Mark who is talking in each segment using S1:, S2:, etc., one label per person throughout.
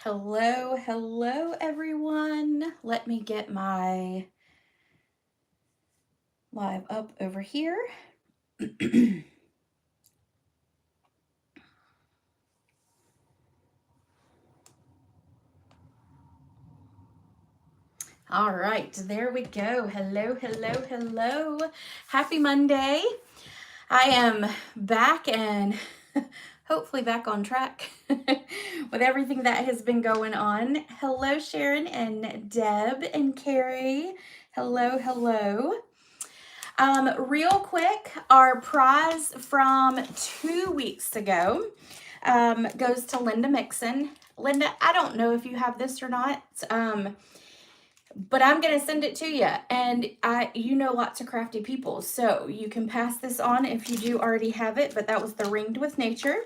S1: Hello, hello everyone. Let me get my live up over here. All right, there we go. Hello, hello, hello. Happy Monday. I am back and hopefully back on track with everything that has been going on. Hello, Sharon and Deb and Carrie. Hello, hello. Real quick, our prize from 2 weeks ago goes to Linda Mixon. Linda, I don't know if you have this or not, but I'm going to send it to you. And you know lots of crafty people, so you can pass this on if you do already have it, but that was the Ringed with Nature.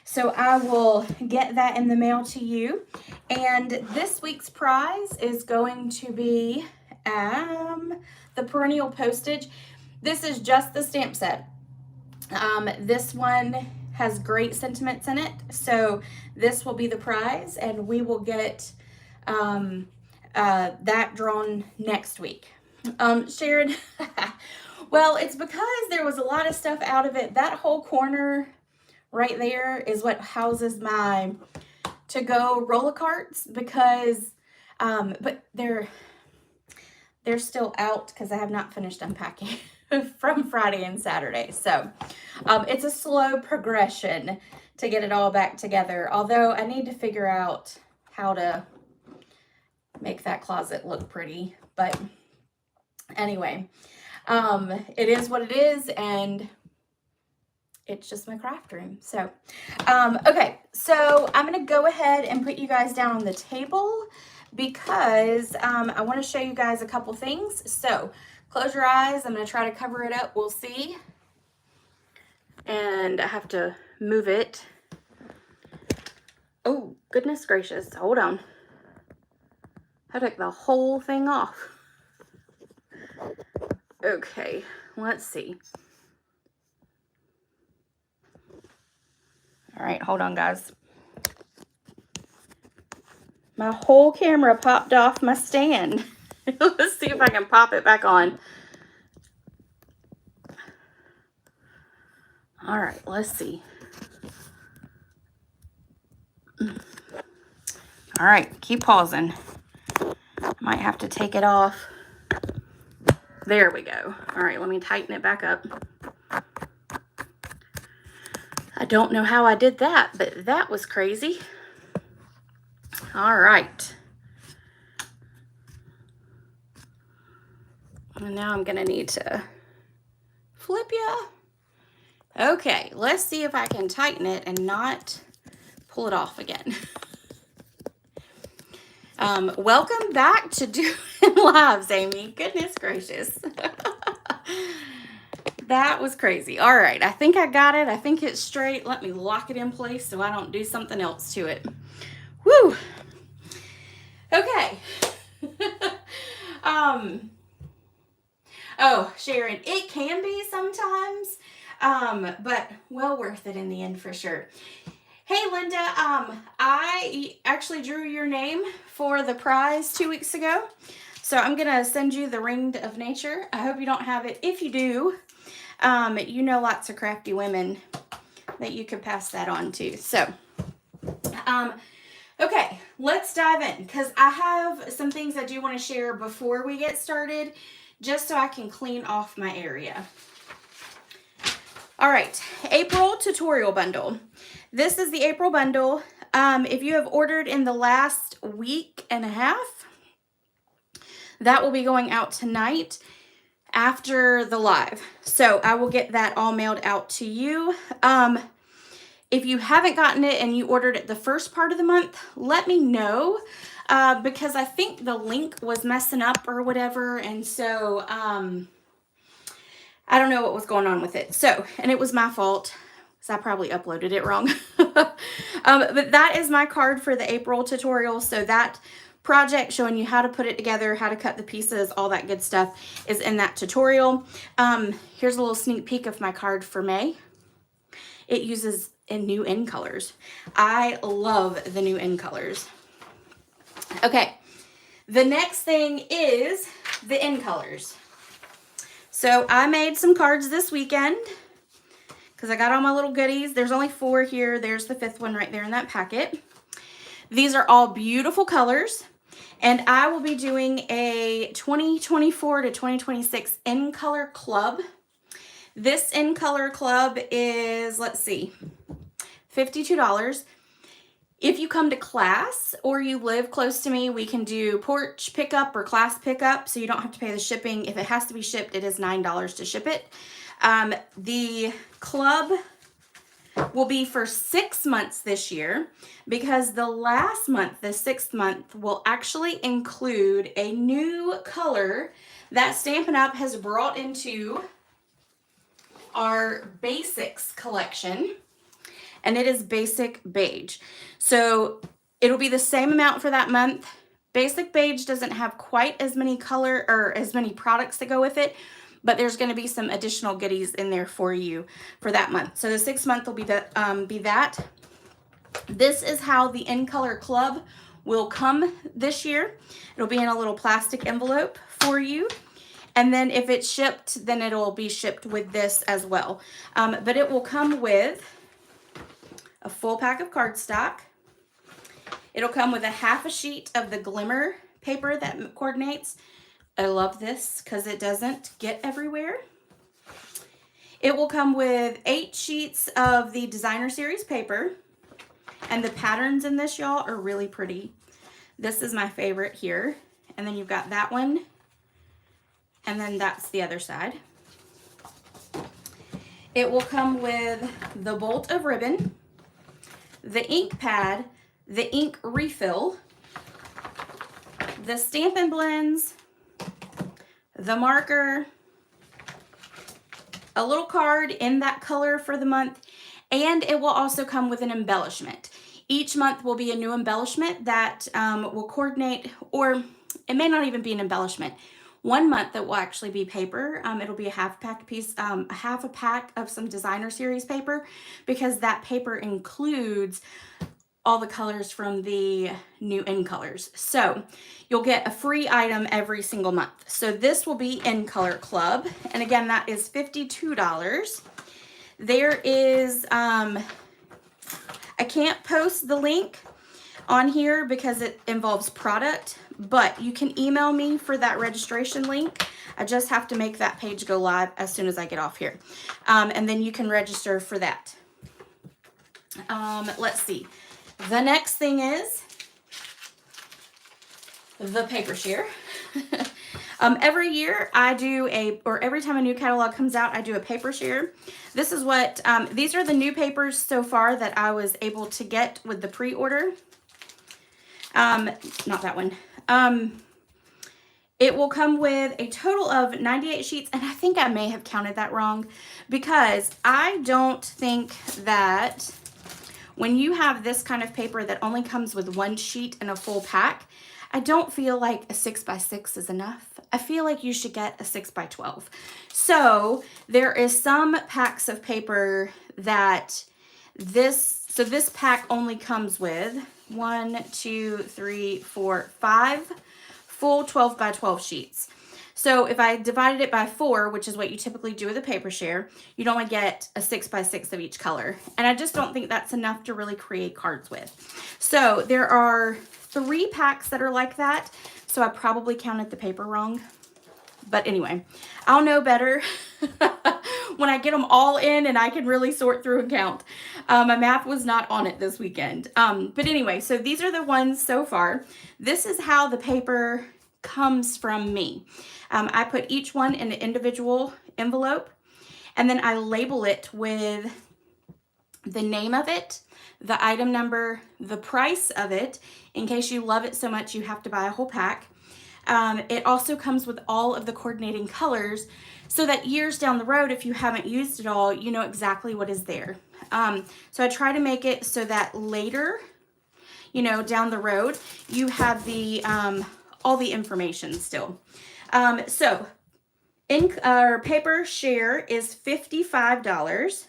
S1: So I will get that in the mail to you. And this week's prize is going to be the perennial postage. This is just the stamp set. This one has great sentiments in it. So this will be the prize, and we will get that drawn next week. Sharon, well, it's because there was a lot of stuff out of it. That whole corner right there is what houses my to-go roller carts because, but they're still out because I have not finished unpacking from Friday and Saturday. So it's a slow progression to get it all back together. Although I need to figure out how to make that closet look pretty. But anyway, it is what it is, and it's just my craft room. So, okay, so I'm going to go ahead and put you guys down on the table because I want to show you guys a couple things. So close your eyes. I'm going to try to cover it up. We'll see. And I have to move it. Oh, goodness gracious. Hold on. I took the whole thing off. Okay, let's see. All right, hold on, guys. My whole camera popped off my stand. Let's see if I can pop it back on. All right, let's see. All right, keep pausing. I might have to take it off. There we go. All right, let me tighten it back up. I don't know how I did that, but that was crazy. All right. And now I'm gonna need to flip ya. Okay, let's see if I can tighten it and not pull it off again. Welcome back to Doing Lives, Amy. Goodness gracious. That was crazy. All right, I think I got it. I think it's straight. Let me lock it in place so I don't do something else to it. Woo! Okay. Oh, Sharon, it can be sometimes, but well worth it in the end for sure. Hey, Linda, I actually drew your name for the prize 2 weeks ago, so I'm going to send you the Ringed of Nature. I hope you don't have it. If you do, you know lots of crafty women that you could pass that on to. So, okay, let's dive in because I have some things I do want to share before we get started, just so I can clean off my area. All right, April tutorial bundle. This is the April bundle. If you have ordered in the last week and a half, that will be going out tonight after the live. So I will get that all mailed out to you. If you haven't gotten it and you ordered it the first part of the month, let me know because I think the link was messing up or whatever. And so I don't know what was going on with it. So, and it was my fault. I probably uploaded it wrong. But that is my card for the April tutorial. So that project showing you how to put it together, how to cut the pieces, all that good stuff is in that tutorial. Here's a little sneak peek of my card for May. It uses new in colors. I love the new in colors. Okay, the next thing is the in colors. So I made some cards this weekend because I got all my little goodies. There's only 4 here. There's the 5th one right there in that packet. These are all beautiful colors, and I will be doing a 2024 to 2026 in color club. This in color club is, let's see, $52. If you come to class or you live close to me, we can do porch pickup or class pickup, so you don't have to pay the shipping. If it has to be shipped, it is $9 to ship it. The club will be for 6 months this year, because the last month, the 6th month, will actually include a new color that Stampin' Up! Has brought into our basics collection, and it is basic beige. So it'll be the same amount for that month. Basic beige doesn't have quite as many color or as many products that go with it, but there's going to be some additional goodies in there for you for that month. So the 6th month will be that. This is how the in color club will come this year. It'll be in a little plastic envelope for you. And then if it's shipped, then it'll be shipped with this as well. But it will come with a full pack of cardstock. It'll come with a half a sheet of the glimmer paper that coordinates. I love this because it doesn't get everywhere. It will come with 8 sheets of the designer series paper. And the patterns in this, y'all, are really pretty. This is my favorite here. And then you've got that one. And then that's the other side. It will come with the bolt of ribbon, the ink pad, the ink refill, the Stampin' blends, the marker, a little card in that color for the month, and it will also come with an embellishment. Each month will be a new embellishment that will coordinate, or it may not even be an embellishment. One month that will actually be paper. It'll be a half a pack of some designer series paper, because that paper includes all the colors from the new in colors. So you'll get a free item every single month. So this will be in color club. And again, that is $52. There is, I can't post the link on here because it involves product, but you can email me for that registration link. I just have to make that page go live as soon as I get off here. And then you can register for that. Let's see. The next thing is the paper share. Every year I do every time a new catalog comes out, I do a paper share. This is what, these are the new papers so far that I was able to get with the pre-order. Not that one. It will come with a total of 98 sheets, and I think I may have counted that wrong, because I don't think that when you have this kind of paper that only comes with 1 sheet in a full pack, I don't feel like a 6x6 is enough. I feel like you should get a 6x12. So there is some packs of paper that this pack only comes with 1, 2, 3, 4, 5 full 12x12 sheets. So if I divided it by 4, which is what you typically do with a paper share, you'd only get a 6x6 of each color. And I just don't think that's enough to really create cards with. So there are 3 packs that are like that. So I probably counted the paper wrong. But anyway, I'll know better when I get them all in and I can really sort through and count. My math was not on it this weekend. But anyway, so these are the ones so far. This is how the paper comes from me. I put each one in an individual envelope, and then I label it with the name of it, the item number, the price of it, in case you love it so much you have to buy a whole pack. It also comes with all of the coordinating colors, so that years down the road, if you haven't used it all, you know exactly what is there. So I try to make it so that later, you know, down the road, you have the all the information still. So ink or paper share is $55.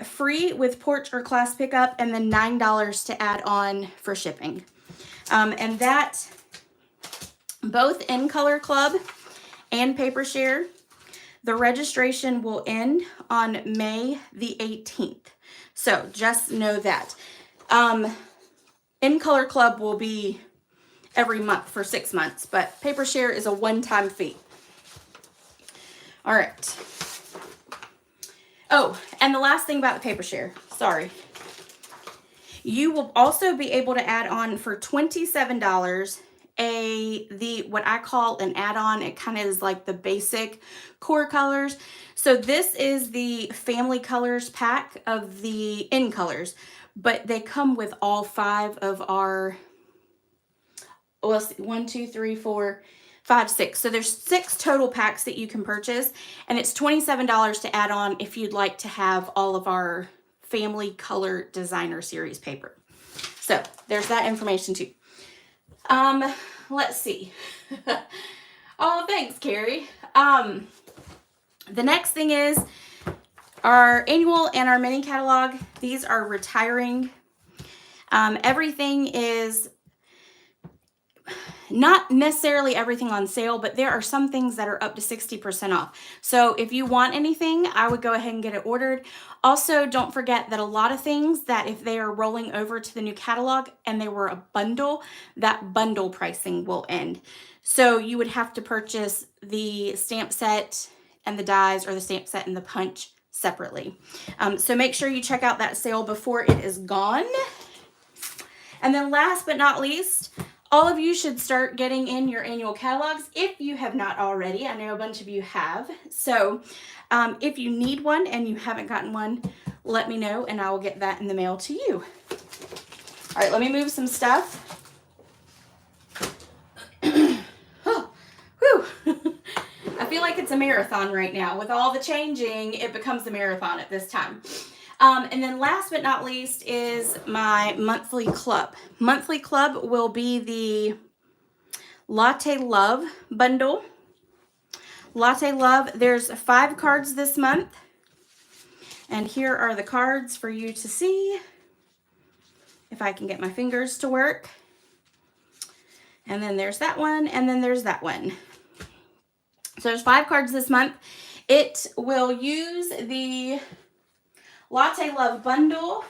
S1: free with porch or class pickup, and then $9 to add on for shipping. And that, both in Color Club and Paper Share, the registration will end on May the 18th. So just know that. In Color Club will be every month for 6 months, but Paper Share is a one-time fee. All right. Oh, and the last thing about the Paper Share, sorry. You will also be able to add on for $27 what I call an add-on. It kind of is like the basic core colors. So this is the family colors pack of the in colors, but they come with all 5 of our, well, let's see, 1, 2, 3, 4, 5, 6. So there's 6 total packs that you can purchase, and it's $27 to add on if you'd like to have all of our family color designer series paper. So there's that information too. Let's see. Oh, thanks, Carrie. The next thing is our annual and our mini catalog. These are retiring. Everything is not necessarily everything on sale, but there are some things that are up to 60% off. So if you want anything, I would go ahead and get it ordered. Also, don't forget that a lot of things that if they are rolling over to the new catalog and they were a bundle, that bundle pricing will end. So you would have to purchase the stamp set and the dies, or the stamp set and the punch separately. So make sure you check out that sale before it is gone. And then last but not least, all of you should start getting in your annual catalogs if you have not already. I know a bunch of you have. So if you need one and you haven't gotten one, let me know and I will get that in the mail to you. All right, let me move some stuff. Oh, whew. I feel like it's a marathon right now. With all the changing, it becomes a marathon at this time. And then last but not least is my monthly club. Monthly club will be the Latte Love bundle. Latte Love, there's 5 cards this month. And here are the cards for you to see. If I can get my fingers to work. And then there's that one, and then there's that one. So there's 5 cards this month. It will use the Latte Love bundle,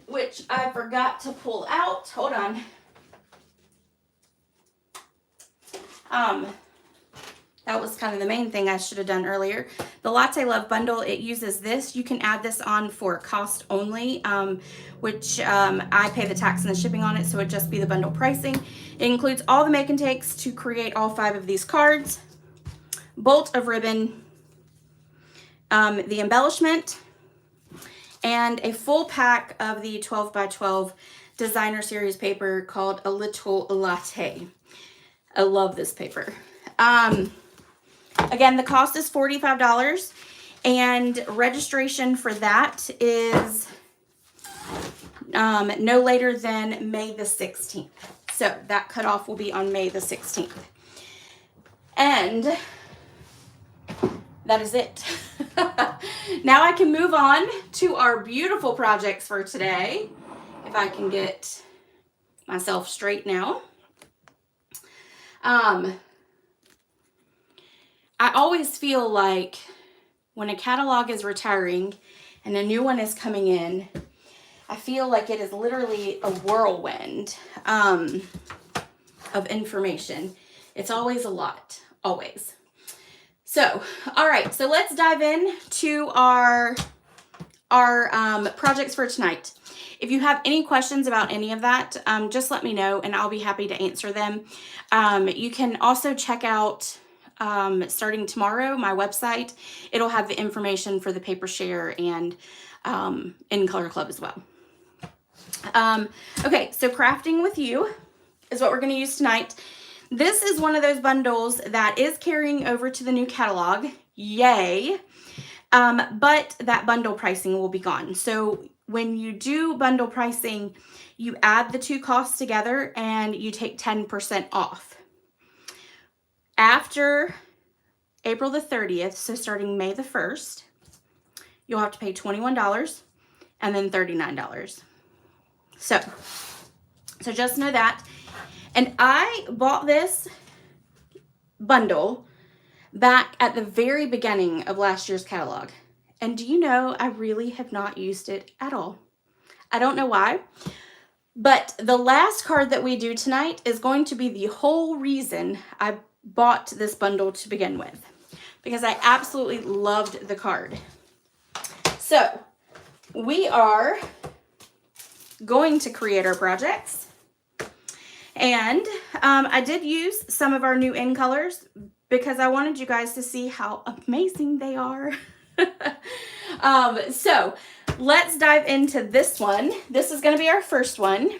S1: which I forgot to pull out. Hold on. That was kind of the main thing I should have done earlier. The Latte Love bundle, it uses this. You can add this on for cost only, which I pay the tax and the shipping on it, so it'd just be the bundle pricing. It includes all the make and takes to create all 5 of these cards, bolt of ribbon, the embellishment, and a full pack of the 12 by 12 designer series paper called A Little Latte. I love this paper. Again, the cost is $45, and registration for that is no later than May the 16th. So that cutoff will be on May the 16th. And that is it. Now I can move on to our beautiful projects for today. If I can get myself straight now. I always feel like when a catalog is retiring and a new one is coming in, I feel like it is literally a whirlwind of information. It's always a lot, always. So, all right, so let's dive in to our projects for tonight. If you have any questions about any of that, just let me know and I'll be happy to answer them. You can also check out, starting tomorrow, my website. It'll have the information for the Paper Share and in Color Club as well. Okay, so Crafting With You is what we're going to use tonight. This is one of those bundles that is carrying over to the new catalog. Yay! But that bundle pricing will be gone. So when you do bundle pricing, you add the 2 costs together and you take 10% off. After April the 30th, so starting May the 1st, you'll have to pay $21 and then $39. So just know that. And I bought this bundle back at the very beginning of last year's catalog. And do you know, I really have not used it at all. I don't know why, but the last card that we do tonight is going to be the whole reason I bought this bundle to begin with, because I absolutely loved the card. So we are going to create our projects. And I did use some of our new in colors because I wanted you guys to see how amazing they are. So let's dive into this one. This is going to be our first one.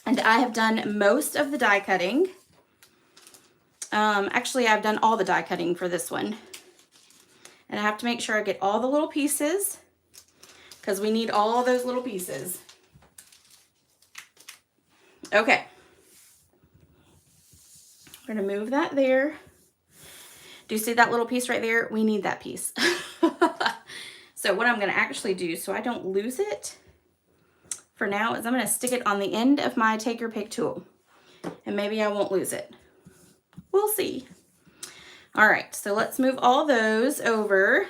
S1: And I have done most of the die cutting. Actually, I've done all the die cutting for this one. And I have to make sure I get all the little pieces because we need all those little pieces. Okay. We're going to move that there. Do you see that little piece right there? We need that piece. So what I'm going to actually do so I don't lose it for now is I'm going to stick it on the end of my take your pick tool. And maybe I won't lose it. We'll see. All right, so let's move all those over.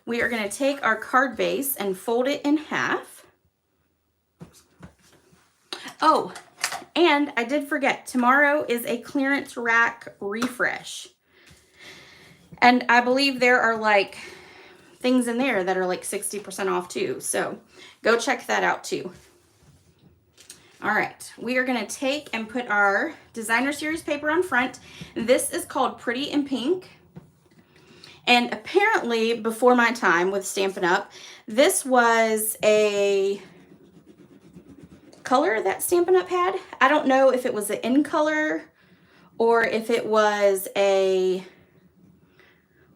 S1: We are going to take our card base and fold it in half. Oh, and I did forget, tomorrow is a clearance rack refresh. And I believe there are like things in there that are like 60% off too. So go check that out too. All right, we are going to take and put our designer series paper on front. This is called Pretty in Pink. And apparently before my time with Stampin' Up, this was a color that Stampin' Up had. I don't know if it was an in color or if it was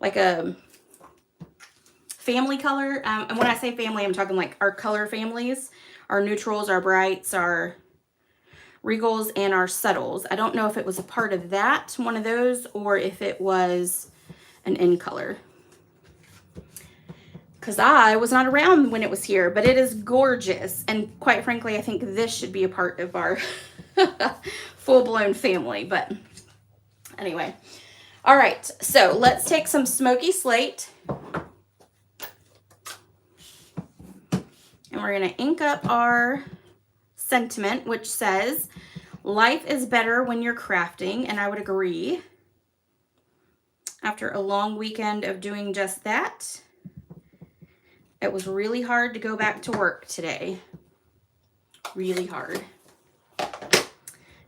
S1: like a family color. And when I say family, I'm talking like our color families, our neutrals, our brights, our regals, and our subtles. I don't know if it was a part of that, one of those, or if it was an in color. Because I was not around when it was here, but it is gorgeous. And quite frankly, I think this should be a part of our full-blown family. But anyway. All right, so let's take some Smoky Slate. And we're going to ink up our sentiment, which says, life is better when you're crafting. And I would agree. After a long weekend of doing just that, it was really hard to go back to work today. Really hard.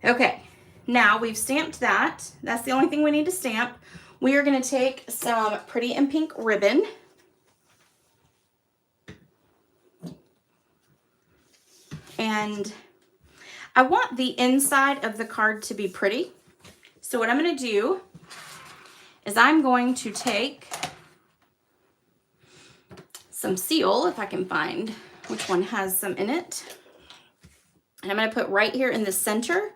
S1: Okay, now we've stamped that. That's the only thing we need to stamp. We are going to take some Pretty in Pink ribbon. And I want the inside of the card to be pretty. So what I'm going to do is I'm going to take some seal, if I can find which one has some in it. And I'm going to put right here in the center,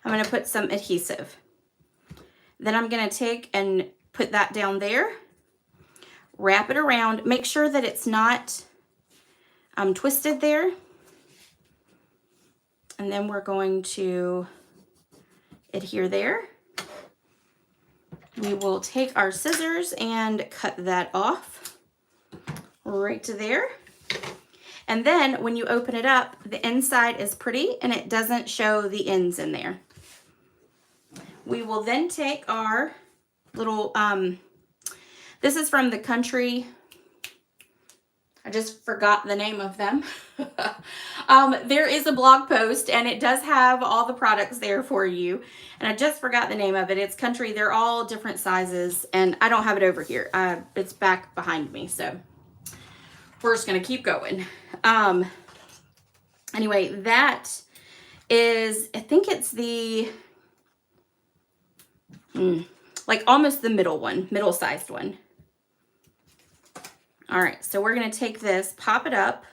S1: I'm going to put some adhesive. Then I'm going to take and put that down there, wrap it around, make sure that it's not twisted there. And then we're going to adhere there. We will take our scissors and cut that off right to there. And then when you open it up, the inside is pretty and it doesn't show the ends in there. We will then take our little, this is from the Country, I just forgot the name of them. There is a blog post and it does have all the products there for you. And I just forgot the name of it. It's Country. They're all different sizes and I don't have it over here. It's back behind me. So we're just going to keep going. Anyway, that is, I think it's the, like almost the middle one, middle-sized one. All right, so we're going to take this, pop it up.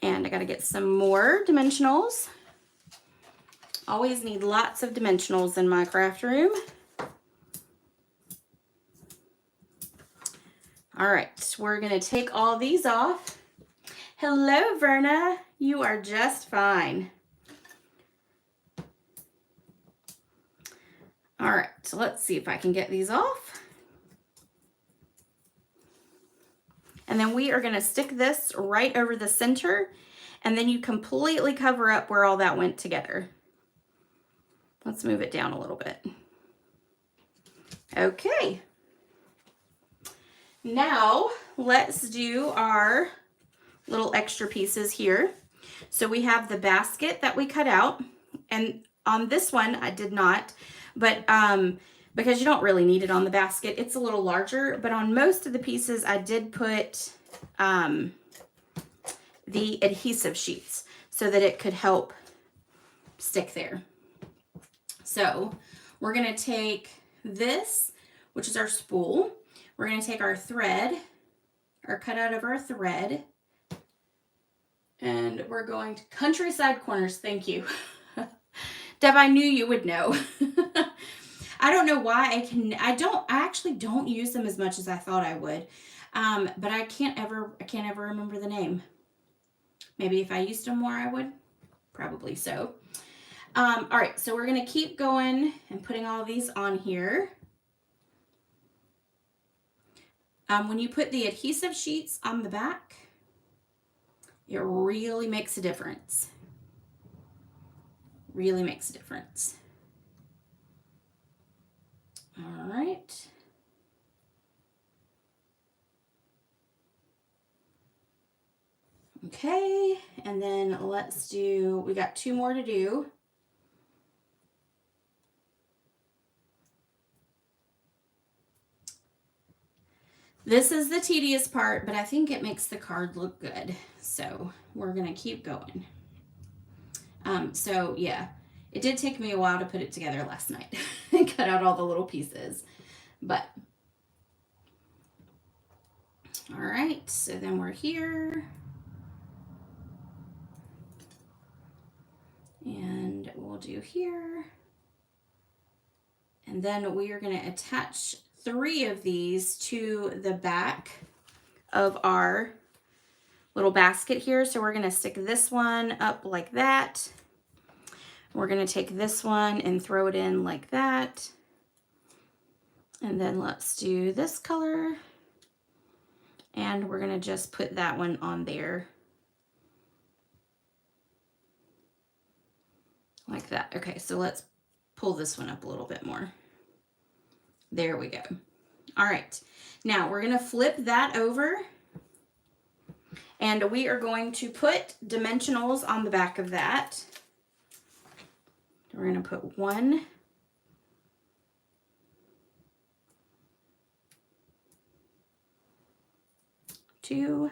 S1: And I got to get some more dimensionals. Always need lots of dimensionals in my craft room. we're going to take all these off. Hello, Verna. You are just fine. All right, so let's see if I can get these off. And then we are going to stick this right over the center, and then you completely cover up where all that went together. Let's move it down a little bit. Okay. Now let's do our little extra pieces here. So we have the basket that we cut out, and on this one I did not, but because you don't really need it on the basket, it's a little larger, but on most of the pieces I did put the adhesive sheets so that it could help stick there. So we're going to take this, which is our spool. We're going to take our thread, our cutout of our thread, and we're going to countryside corners. Thank you. Deb, I knew you would know. I don't know why I actually don't use them as much as I thought I would. But I can't ever remember the name. Maybe if I used them more, I would. Probably so. All right, so we're going to keep going and putting all these on here. When you put the adhesive sheets on the back, it really makes a difference. Really makes a difference. All right. Okay, and then we got 2 more to do. This is the tedious part, but I think it makes the card look good. So we're gonna keep going. So yeah, it did take me a while to put it together last night and cut out all the little pieces, but all right, so then we're here. And we'll do here. And then we are going to attach 3 of these to the back of our little basket here. So we're going to stick this one up like that. We're going to take this one and throw it in like that. And then let's do this color. And we're going to just put that one on there. Like that. Okay, so let's pull this one up a little bit more. There we go. All right, now we're going to flip that over, and we are going to put dimensionals on the back of that. We're going to put 1, 2,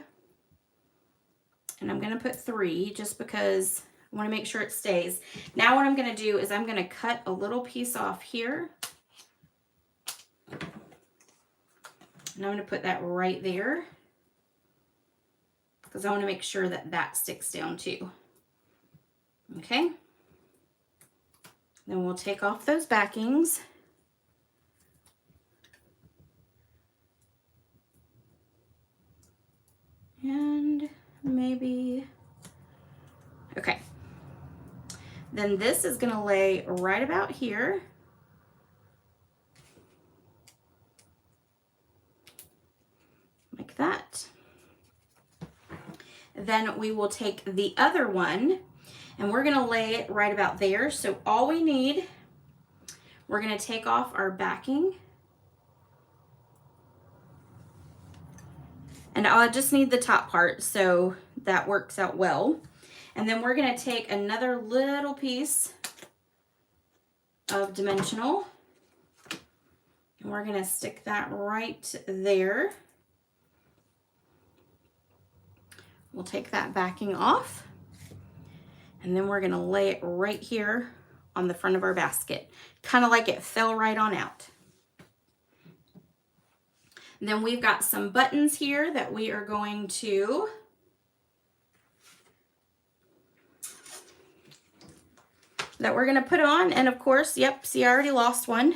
S1: and I'm going to put 3 just because I want to make sure it stays. Now what I'm going to do is I'm going to cut a little piece off here. And I'm going to put that right there because I want to make sure that that sticks down too. Okay. Then we'll take off those backings. And maybe, okay. Then this is going to lay right about here. Like that. Then we will take the other one and we're going to lay it right about there. So all we need, we're going to take off our backing. And I'll just need the top part, so that works out well. And then we're going to take another little piece of dimensional, and we're going to stick that right there. We'll take that backing off, and then we're going to lay it right here on the front of our basket, kind of like it fell right on out. And then we've got some buttons here that we are going to put on. And of course, yep, see, I already lost one.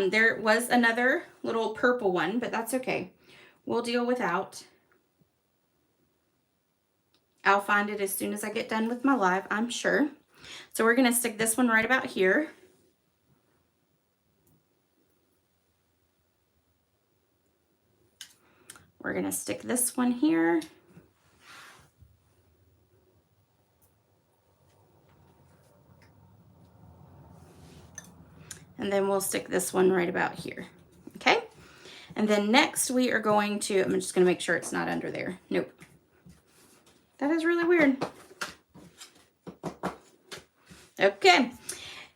S1: There was another little purple one, but that's okay. We'll deal without. I'll find it as soon as I get done with my live, I'm sure. So we're going to stick this one right about here. We're going to stick this one here. And then we'll stick this one right about here. Okay? And then next we are going to, I'm just going to make sure it's not under there. Nope. That is really weird. Okay.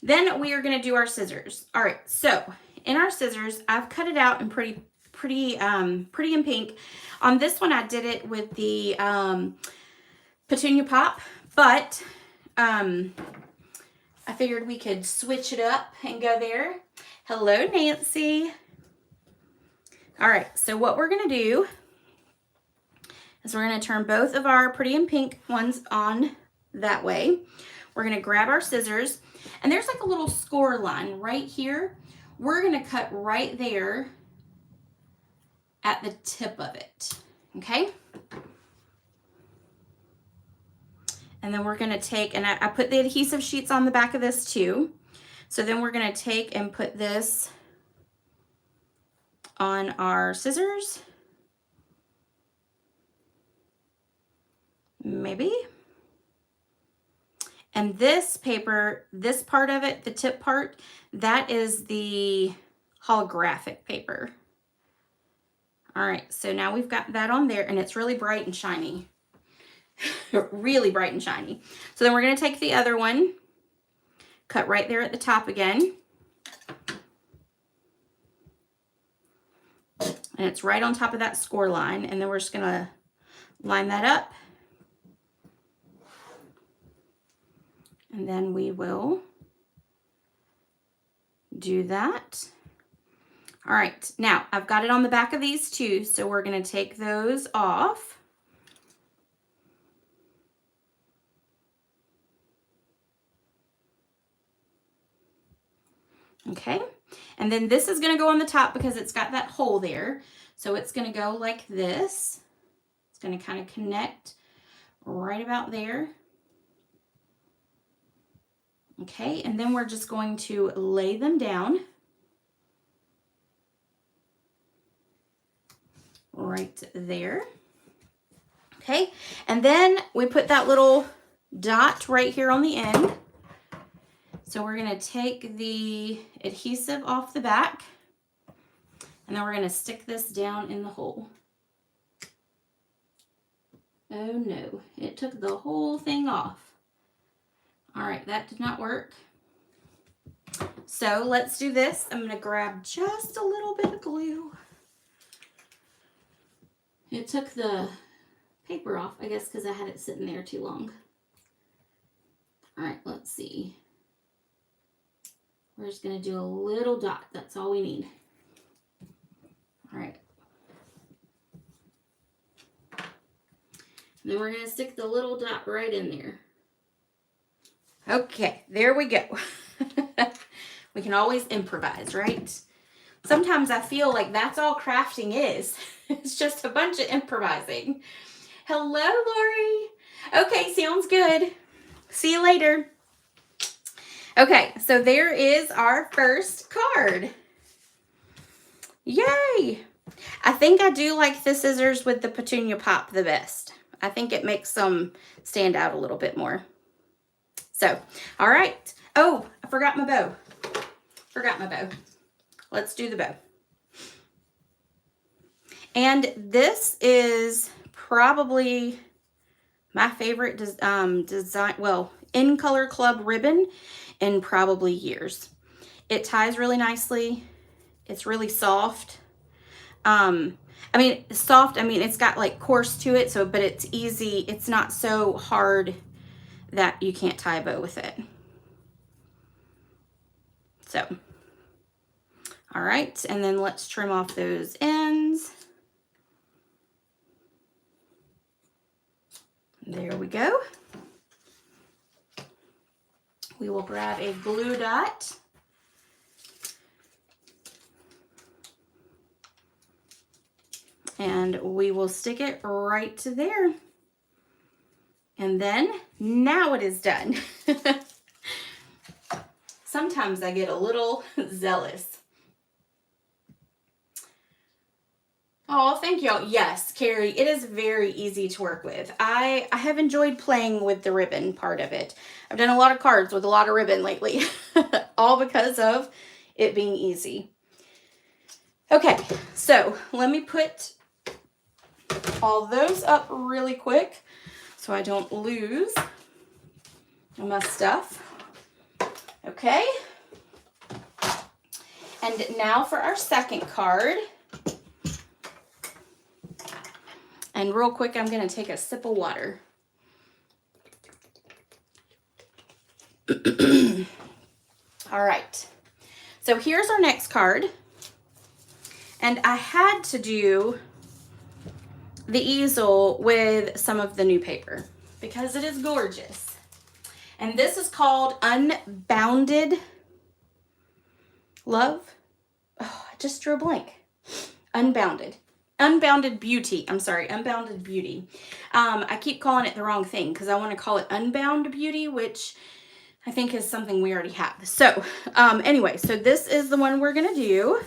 S1: Then we are going to do our scissors. All right. So in our scissors, I've cut it out in pretty in pink. On this one, I did it with the Petunia Pop, but I figured we could switch it up and go there. Hello, Nancy. All right, so what we're gonna do is we're gonna turn both of our pretty in pink ones on that way. We're gonna grab our scissors, and there's like a little score line right here. We're gonna cut right there at the tip of it, okay? And then we're gonna take, and I put the adhesive sheets on the back of this too. So then we're gonna take and put this on our scissors. Maybe. And this paper, this part of it, the tip part, that is the holographic paper. All right, so now we've got that on there, and it's really bright and shiny. Really bright and shiny. So then we're going to take the other one, cut right there at the top again. And it's right on top of that score line, and then we're just going to line that up. And then we will do that. All right, now I've got it on the back of these two, so we're going to take those off. Okay, and then this is going to go on the top because it's got that hole there. So it's going to go like this. It's going to kind of connect right about there. Okay, and then we're just going to lay them down right there. Okay, and then we put that little dot right here on the end. So we're going to take the adhesive off the back, and then we're going to stick this down in the hole. Oh no, it took the whole thing off. All right, that did not work. So let's do this. I'm going to grab just a little bit of glue. It took the paper off, I guess, because I had it sitting there too long. All right, let's see. We're just going to do a little dot. That's all we need. All right. And then we're going to stick the little dot right in there. Okay, there we go. We can always improvise, right? Sometimes I feel like that's all crafting is. It's just a bunch of improvising. Hello, Lori. Okay, sounds good. See you later. Okay, so there is our first card. Yay! I think I do like the scissors with the Petunia Pop the best. I think it makes them stand out a little bit more. So, all right. Oh, I forgot my bow. Let's do the bow. And this is probably my favorite design, well, in Color Club ribbon in probably years. It ties really nicely. It's really soft. It's got like coarse to it, so, but it's easy. It's not so hard that you can't tie a bow with it. So, all right, and then let's trim off those ends. There we go. We will grab a glue dot. And we will stick it right to there. And then now it is done. Sometimes I get a little zealous. Oh, thank y'all. Yes, Carrie, it is very easy to work with. I have enjoyed playing with the ribbon part of it. I've done a lot of cards with a lot of ribbon lately, all because of it being easy. Okay, so let me put all those up really quick so I don't lose my stuff. Okay. And now for our second card. And real quick, I'm going to take a sip of water. All right. So here's our next card. And I had to do the easel with some of the new paper because it is gorgeous. And this is called Unbounded Love. Oh, I just drew a blank. Unbounded Beauty. I'm sorry, Unbounded Beauty. I keep calling it the wrong thing because I want to call it Unbound Beauty, which I think is something we already have. So anyway, so this is the one we're going to do.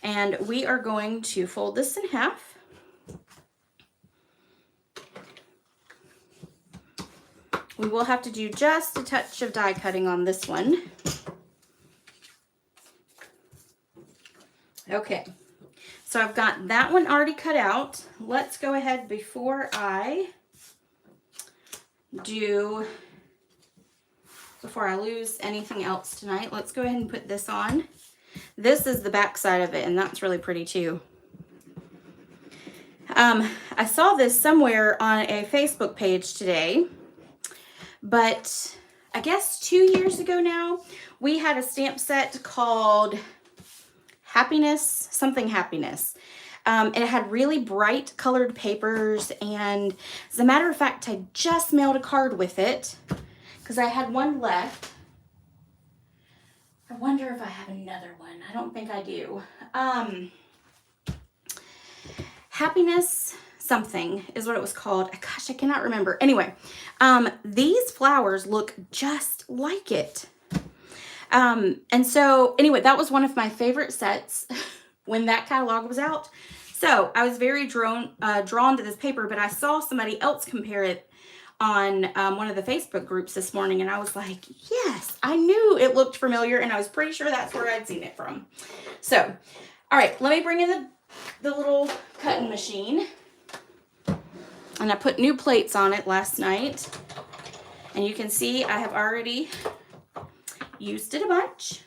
S1: And we are going to fold this in half. We will have to do just a touch of die cutting on this one. Okay, so I've got that one already cut out. Let's go ahead before I lose anything else tonight. Let's go ahead and put this on. This is the back side of it, and that's really pretty too. I saw this somewhere on a Facebook page today, but I guess 2 years ago now, we had a stamp set called Happiness. It had really bright colored papers, and as a matter of fact, I just mailed a card with it because I had one left. I wonder if I have another one. I don't think I do. Happiness something is what it was called. Gosh, I cannot remember. Anyway, these flowers look just like it. And so anyway, that was one of my favorite sets when that catalog was out. So I was very drawn to this paper, but I saw somebody else compare it on one of the Facebook groups this morning, and I was like, yes, I knew it looked familiar, and I was pretty sure that's where I'd seen it from. So, all right, let me bring in the little cutting machine. And I put new plates on it last night, and you can see I have already used it a bunch.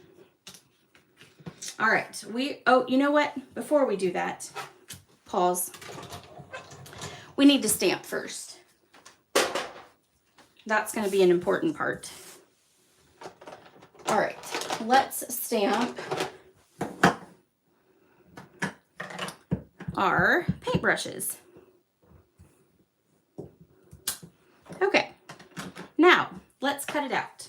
S1: All right, oh, you know what? Before we do that, pause. We need to stamp first. That's going to be an important part. All right, let's stamp our paintbrushes. Okay, now let's cut it out.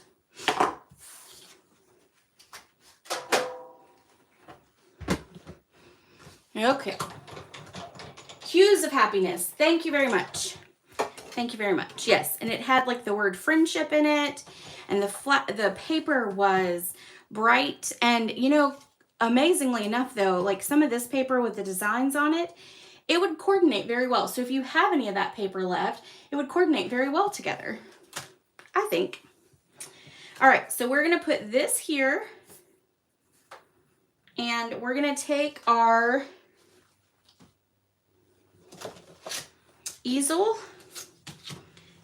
S1: Okay. Hues of Happiness. Thank you very much. Thank you very much. Yes, and it had like the word friendship in it, and the paper was bright, and you know, amazingly enough though, like some of this paper with the designs on it, it would coordinate very well. So if you have any of that paper left, it would coordinate very well together, I think. All right, so we're gonna put this here, and we're gonna take our easel,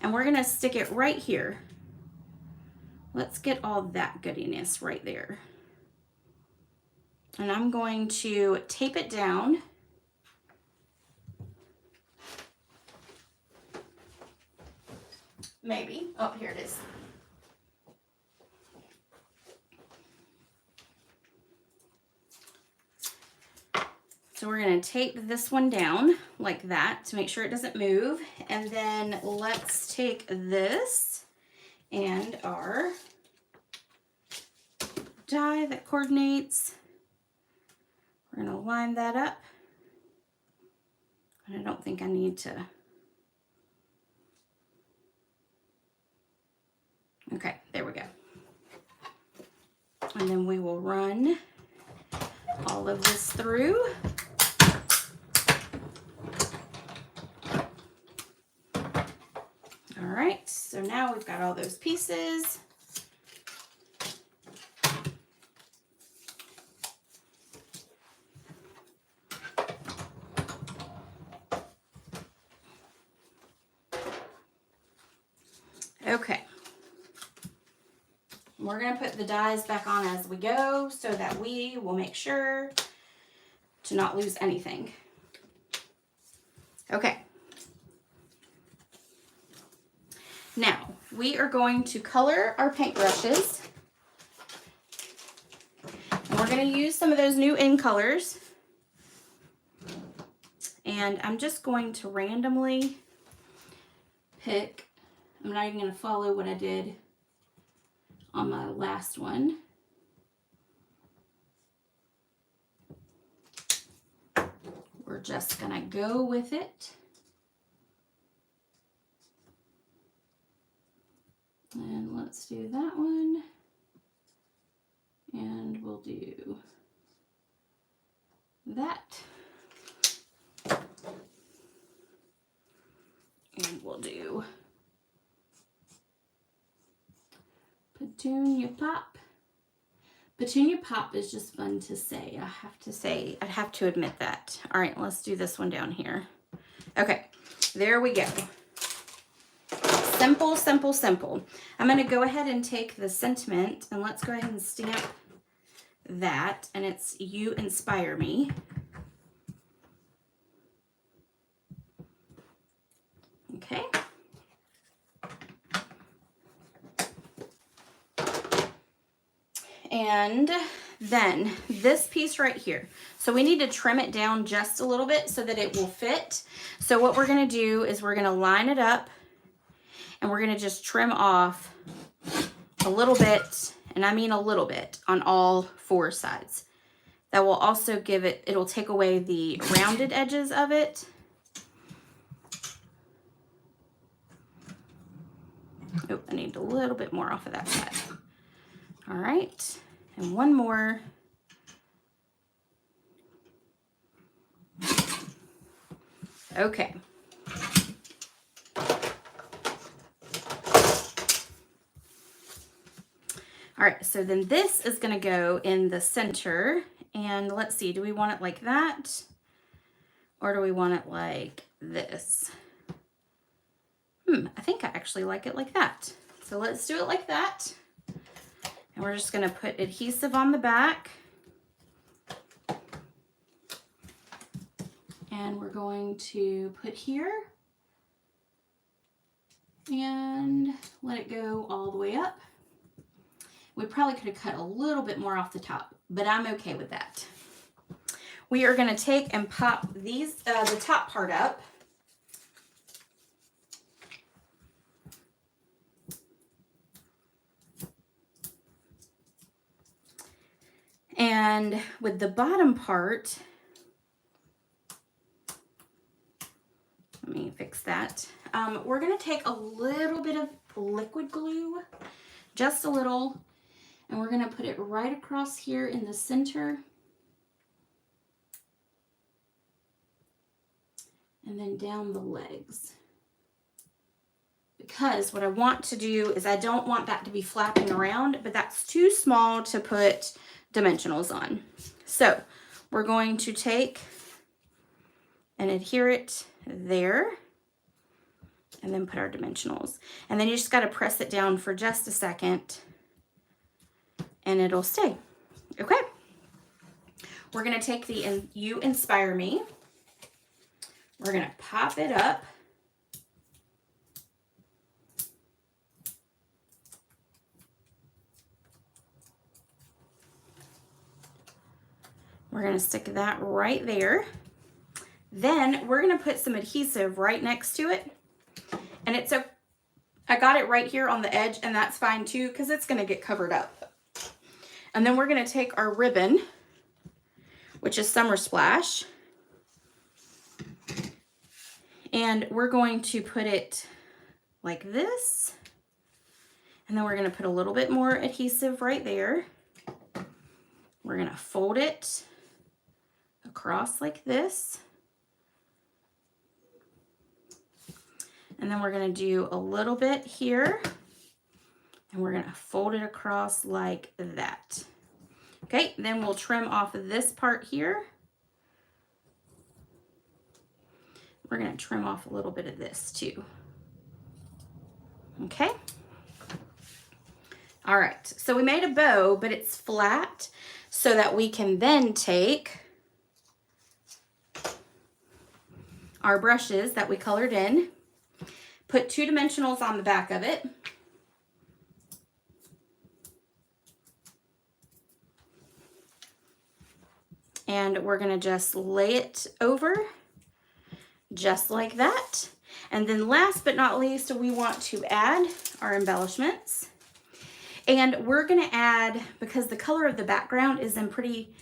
S1: and we're gonna stick it right here. Let's get all that goodiness right there. And I'm going to tape it down. Maybe. Oh, here it is. So we're going to tape this one down like that to make sure it doesn't move. And then let's take this and our die that coordinates. We're going to line that up And I don't think I need to. Okay, there we go. And then we will run all of this through. All right, so now we've got all those pieces. Okay. We're going to put the dies back on as we go so that we will make sure to not lose anything. Okay. Now, we are going to color our paintbrushes. And we're going to use some of those new in colors. And I'm just going to randomly pick. I'm not even going to follow what I did on my last one. We're just going to go with it. And let's do that one. And we'll do that. And we'll do Petunia Pop. Petunia Pop is just fun to say. I'd have to admit that. All right, let's do this one down here. Okay, there we go. Simple, simple, simple. I'm going to go ahead and take the sentiment and let's go ahead and stamp that. And it's You Inspire Me. Okay. And then this piece right here. So we need to trim it down just a little bit so that it will fit. So what we're going to do is we're going to line it up and we're going to just trim off a little bit, and I mean a little bit, on all 4 sides. That will also give it, it'll take away the rounded edges of it. Oh, I need a little bit more off of that side. All right, and one more. Okay. All right, so then this is going to go in the center. And let's see, do we want it like that? Or do we want it like this? I think I actually like it like that. So let's do it like that. And we're just going to put adhesive on the back. And we're going to put here. And let it go all the way up. We probably could have cut a little bit more off the top, but I'm okay with that. We are going to take and pop these, the top part up. And with the bottom part, let me fix that. We're going to take a little bit of liquid glue, just a little, and we're going to put it right across here in the center. And then down the legs. Because what I want to do is I don't want that to be flapping around, but that's too small to put dimensionals on. So we're going to take and adhere it there and then put our dimensionals. And then you just got to press it down for just a second and it'll stay. Okay. We're going to take the You Inspire Me. We're going to pop it up. We're going to stick that right there. Then we're going to put some adhesive right next to it. And it's a, I got it right here on the edge, and that's fine too because it's going to get covered up. And then we're going to take our ribbon, which is Summer Splash. And we're going to put it like this. And then we're going to put a little bit more adhesive right there. We're going to fold it across like this. And then we're going to do a little bit here. And we're going to fold it across like that. Okay, then we'll trim off this part here. We're going to trim off a little bit of this too. Okay. All right, so we made a bow, but it's flat so that we can then take our brushes that we colored in, put 2 dimensionals on the back of it, and we're gonna just lay it over just like that. And then last but not least, we want to add our embellishments. And we're gonna add, because the color of the background is in pretty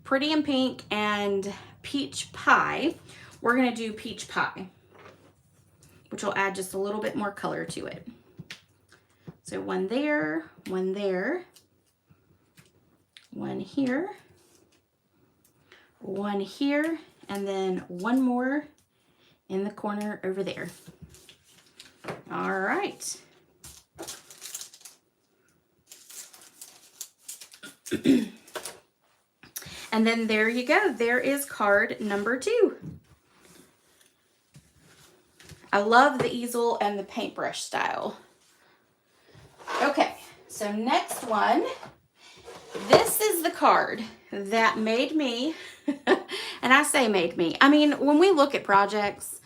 S1: in pink and peach pie, we're gonna do peach pie, which will add just a little bit more color to it. So one there, one there, one here, one here, and then one more in the corner over there. All right. And then there you go. There is card number 2. I love the easel and the paintbrush style. Okay, so next one. This is the card that made me, and I say made me, I mean, when we look at projects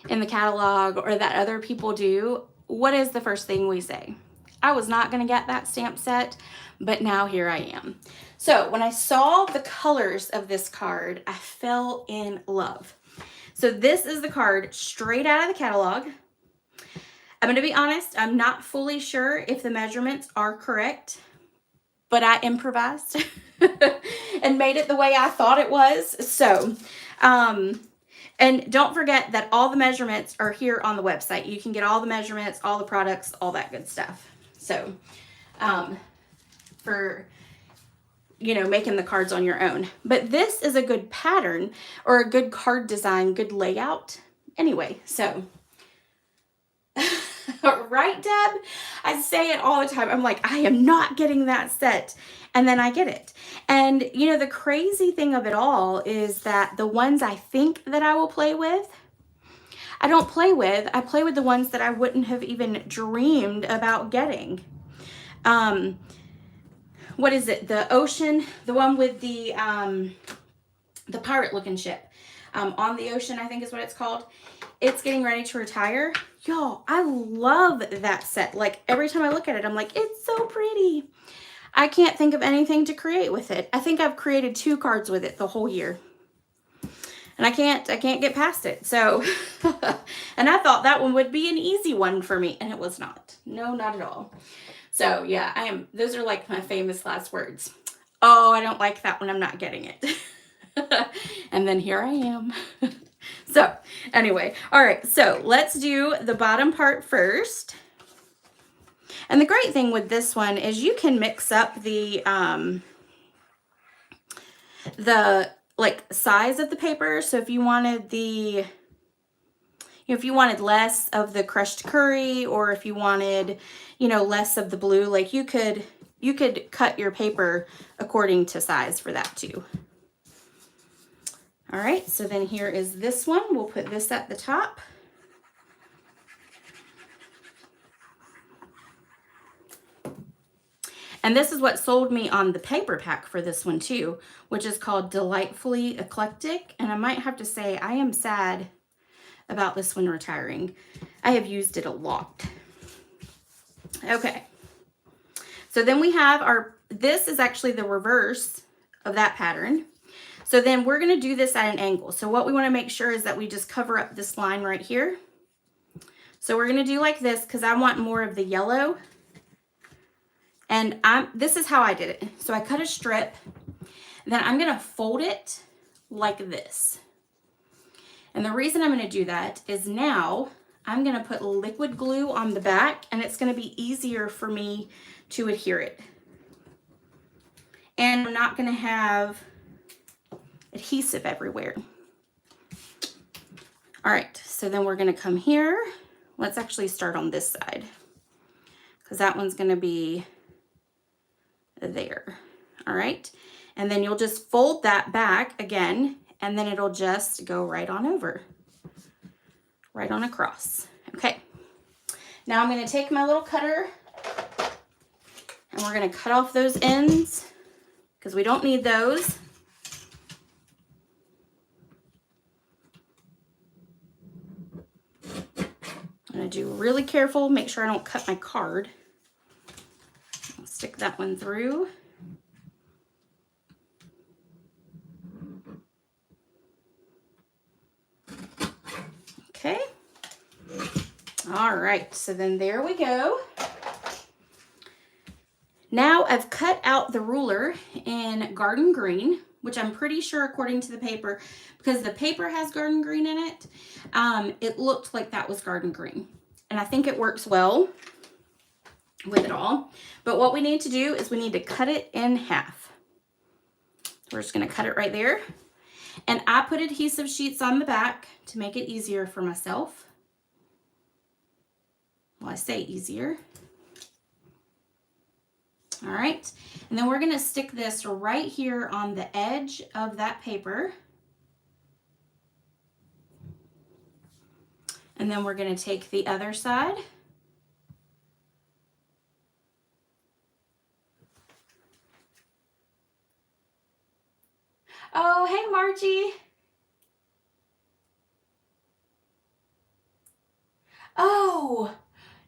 S1: in the catalog or that other people do, what is the first thing we say? I was not going to get that stamp set, but now here I am. So when I saw the colors of this card, I fell in love. So this is the card straight out of the catalog. I'm going to be honest, I'm not fully sure if the measurements are correct, but I improvised and made it the way I thought it was. So, and don't forget that all the measurements are here on the website. You can get all the measurements, all the products, all that good stuff. So, for, you know, making the cards on your own. But this is a good pattern or a good card design, good layout. Anyway, so, right, Deb? I say it all the time. I'm like, I am not getting that set. And then I get it. And, you know, the crazy thing of it all is that the ones I think that I will play with, I don't play with. I play with the ones that I wouldn't have even dreamed about getting. What is it? The ocean, the one with the pirate looking ship on the ocean, I think is what it's called. It's getting ready to retire. Y'all, I love that set. Like every time I look at it, I'm like, it's so pretty. I can't think of anything to create with it. I think I've created 2 cards with it the whole year. And I can't get past it. So, and I thought that one would be an easy one for me. And it was not. No, not at all. So yeah, those are like my famous last words. Oh, I don't like that one. I'm not getting it. And then here I am. So anyway, all right, so let's do the bottom part first. And the great thing with this one is you can mix up the like size of the paper. So if you wanted if you wanted less of the crushed curry, or if you wanted, you know, less of the blue, like you could cut your paper according to size for that too. All right, so then here is this one. We'll put this at the top. And this is what sold me on the paper pack for this one too, which is called Delightfully Eclectic. And I might have to say, I am sad about this one retiring. I have used it a lot. Okay. So then we have this is actually the reverse of that pattern. So then we're going to do this at an angle. So what we want to make sure is that we just cover up this line right here. So we're going to do like this because I want more of the yellow. And this is how I did it. So I cut a strip, then I'm going to fold it like this. And the reason I'm going to do that is now I'm going to put liquid glue on the back, and it's going to be easier for me to adhere it. And I'm not going to have adhesive everywhere. All right, so then we're going to come here. Let's actually start on this side, because that one's going to be there. All right, and then you'll just fold that back again, and then it'll just go right on over, right on across. Okay, now I'm going to take my little cutter, and we're going to cut off those ends because we don't need those. I'm going to do really careful, make sure I don't cut my card. I'll stick that one through. Okay. All right, so then there we go. Now I've cut out the ruler in garden green, which I'm pretty sure, according to the paper, because the paper has garden green in it, it looked like that was garden green. And I think it works well with it all. But what we need to do is we need to cut it in half. We're just going to cut it right there. And I put adhesive sheets on the back to make it easier for myself. Well, I say easier. All right, and then we're going to stick this right here on the edge of that paper. And then we're going to take the other side. Oh, hey, Margie. Oh,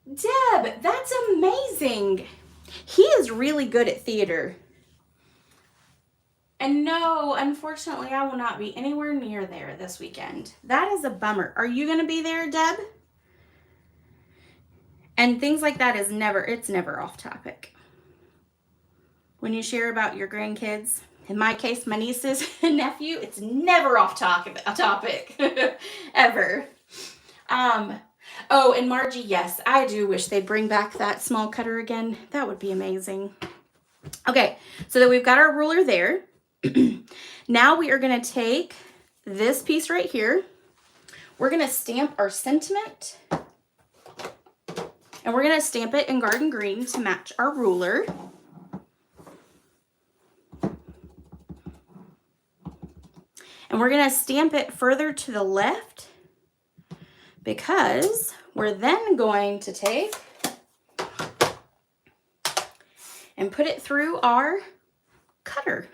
S1: Deb, that's amazing. He is really good at theater. And no, unfortunately, I will not be anywhere near there this weekend. That is a bummer. Are you going to be there, Deb? And things like that is never, it's never off topic. When you share about your grandkids, in my case, my nieces and nephew, it's never off topic, ever. Oh, and Margie, yes, I do wish they'd bring back that small cutter again. That would be amazing. Okay, so that we've got our ruler there. Now we are going to take this piece right here. We're going to stamp our sentiment. And we're going to stamp it in garden green to match our ruler. And we're going to stamp it further to the left, because we're then going to take and put it through our cutter.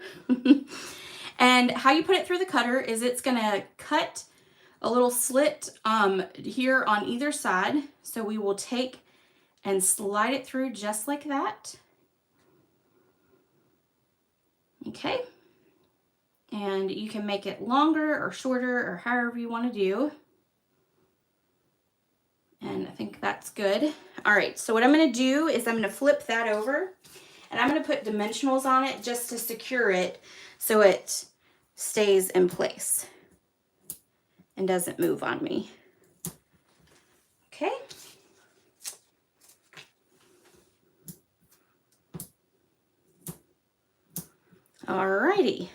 S1: And how you put it through the cutter is it's going to cut a little slit here on either side. So we will take and slide it through just like that. Okay. And you can make it longer or shorter or however you want to do. And I think that's good. All right, so what I'm going to do is I'm going to flip that over, and I'm going to put dimensionals on it just to secure it so it stays in place and doesn't move on me. Okay. All righty.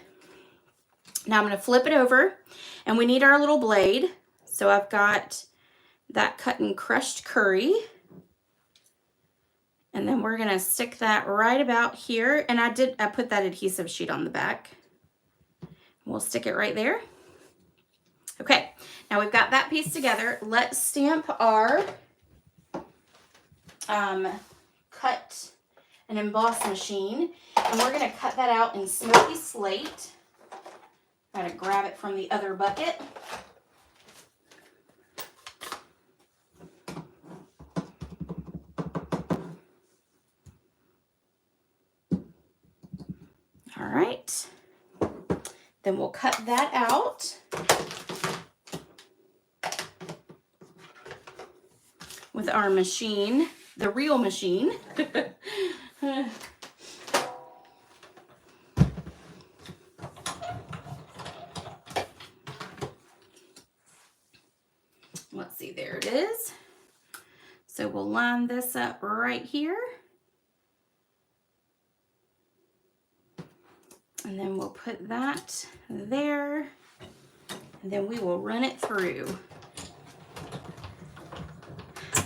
S1: Now I'm going to flip it over, and we need our little blade. So I've got that cut and crushed curry. And then we're going to stick that right about here. And I put that adhesive sheet on the back. We'll stick it right there. Okay, now we've got that piece together. Let's stamp our cut and emboss machine. And we're going to cut that out in smoky slate. Gotta grab it from the other bucket. All right. Then we'll cut that out. With our machine, the real machine. see, there it is. So we'll line this up right here. And then we'll put that there. And then we will run it through.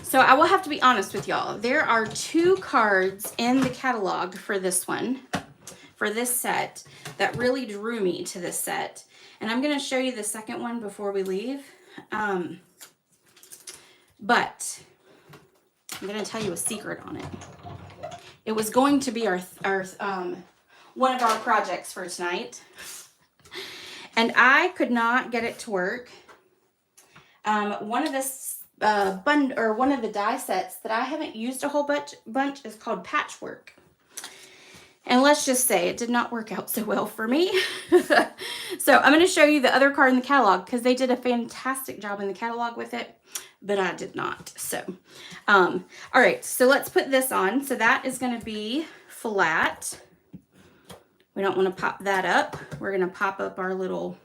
S1: So I will have to be honest with y'all. There are 2 cards in the catalog for this one, for this set, that really drew me to this set. And I'm going to show you the second one before we leave. But I'm going to tell you a secret on it. It was going to be our one of our projects for tonight. And I could not get it to work. One of the die sets that I haven't used a whole bunch is called Patchwork. And let's just say it did not work out so well for me. So I'm going to show you the other card in the catalog because they did a fantastic job in the catalog with it, but I did not. So, all right, so let's put this on. So that is going to be flat. We don't want to pop that up. We're going to pop up our little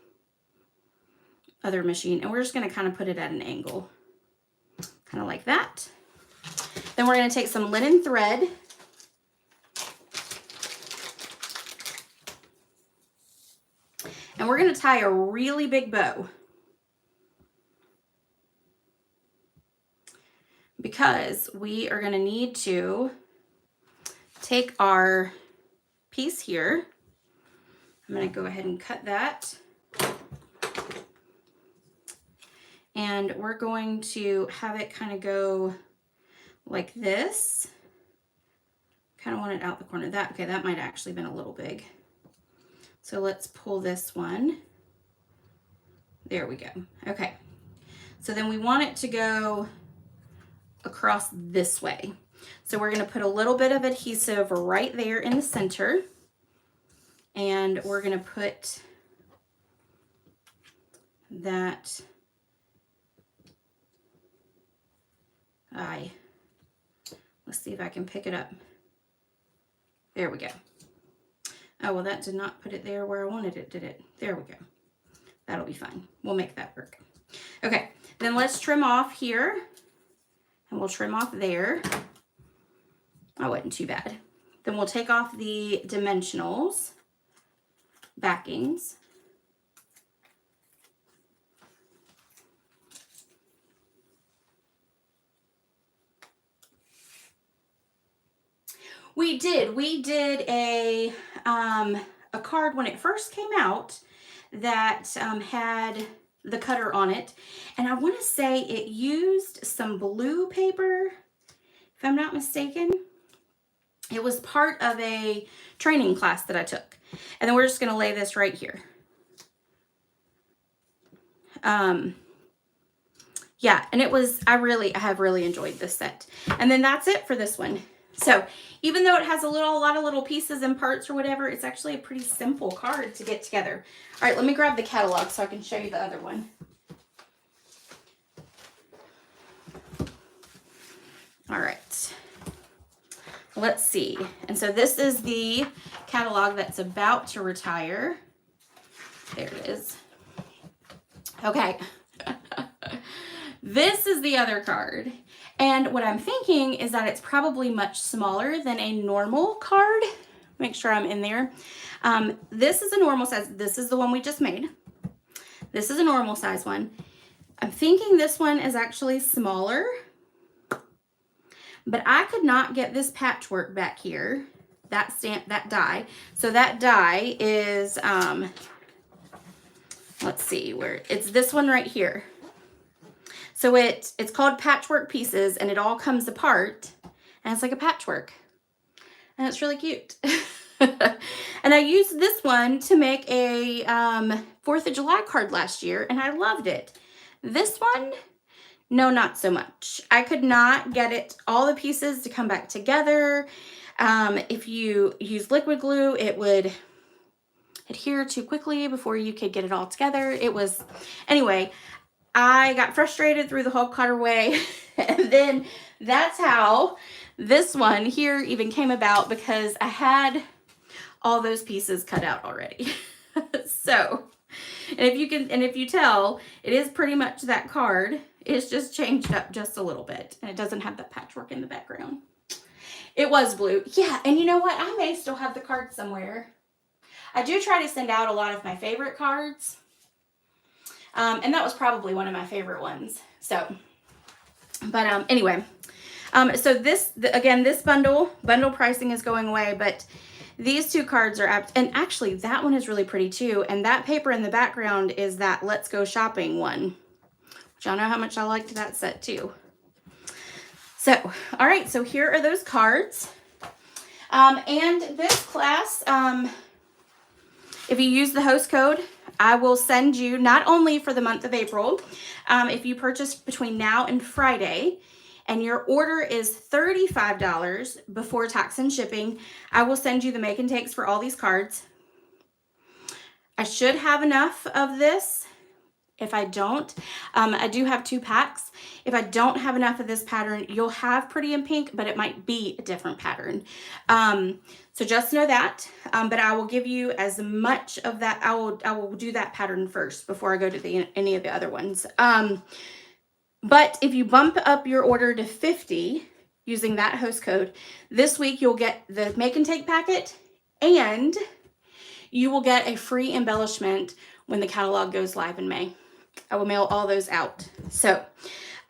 S1: other machine, and we're just going to kind of put it at an angle, kind of like that. Then we're going to take some linen thread, and we're going to tie a really big bow, because we are going to need to take our piece here. I'm going to go ahead and cut that. And we're going to have it kind of go like this. Kind of want it out the corner. Okay, that might actually have been a little big. So let's pull this one. There we go. Okay. So then we want it to go across this way. So we're going to put a little bit of adhesive right there in the center. And we're going to put that let's see if I can pick it up. There we go. Oh, well, that did not put it there where I wanted it, did it? There we go. That'll be fine. We'll make that work. Okay, then let's trim off here. And we'll trim off there. That wasn't too bad. Then we'll take off the dimensionals, backings. We did a card when it first came out that had the cutter on it, and I want to say it used some blue paper, if I'm not mistaken. It was part of a training class that I took, and then we're just going to lay this right here. Yeah, and it was, I have really enjoyed this set. And then that's it for this one. So even though it has a lot of little pieces and parts or whatever, it's actually a pretty simple card to get together. All right, let me grab the catalog so I can show you the other one. All right, let's see. And so this is the catalog that's about to retire. There it is. Okay. This is the other card. And what I'm thinking is that it's probably much smaller than a normal card. Make sure I'm in there. This is a normal size. This is the one we just made. This is a normal size one. I'm thinking this one is actually smaller, but I could not get this patchwork back here, that die. So that die is, let's see where, it's this one right here. So it's called Patchwork Pieces, and it all comes apart, and it's like a patchwork, and it's really cute. And I used this one to make a 4th of July card last year, and I loved it. This one, no, not so much. I could not get all the pieces to come back together. If you use liquid glue, it would adhere too quickly before you could get it all together. Anyway, I got frustrated, threw the whole cutter away, and then that's how this one here even came about, because I had all those pieces cut out already. So, and if you tell, it is pretty much that card. It's just changed up just a little bit, and it doesn't have that patchwork in the background. It was blue. Yeah, and you know what? I may still have the card somewhere. I do try to send out a lot of my favorite cards. And that was probably one of my favorite ones. So, but anyway. So this, again, this bundle pricing is going away, but these two cards are up. And actually, that one is really pretty too. And that paper in the background is that Let's Go Shopping one. Which y'all know how much I liked that set too. So, all right, so here are those cards. And this class, if you use the host code, I will send you, not only for the month of April, if you purchase between now and Friday, and your order is $35 before tax and shipping, I will send you the make and takes for all these cards. I should have enough of this. If I don't, I do have 2 packs. If I don't have enough of this pattern, you'll have Pretty in Pink, but it might be a different pattern. So just know that, but I will give you as much of that. I will do that pattern first before I go to any of the other ones. But if you bump up your order to 50 using that host code, this week you'll get the make and take packet, and you will get a free embellishment when the catalog goes live in May. I will mail all those out. So,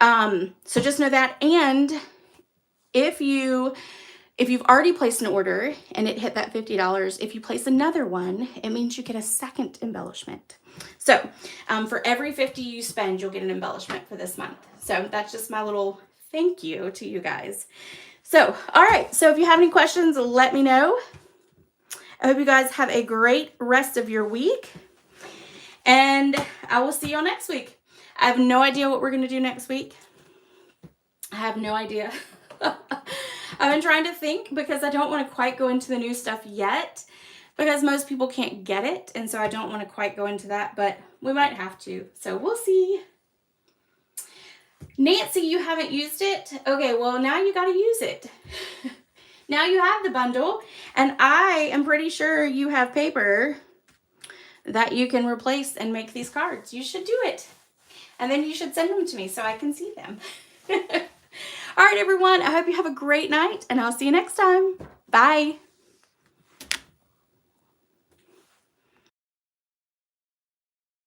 S1: so just know that. And if you've already placed an order and it hit that $50, if you place another one, it means you get a second embellishment. So, for every 50 you spend, you'll get an embellishment for this month. So that's just my little thank you to you guys. So, all right. So if you have any questions, let me know. I hope you guys have a great rest of your week. And I will see y'all next week. I have no idea what we're going to do next week. I have no idea. I've been trying to think because I don't want to quite go into the new stuff yet because most people can't get it. And so I don't want to quite go into that, but we might have to. So we'll see. Nancy, you haven't used it? Okay, well, now you got to use it. Now you have the bundle, and I am pretty sure you have paper that you can replace and make these cards. You should do it. And then you should send them to me so I can see them. All right, everyone. I hope you have a great night, and I'll see you next time. Bye.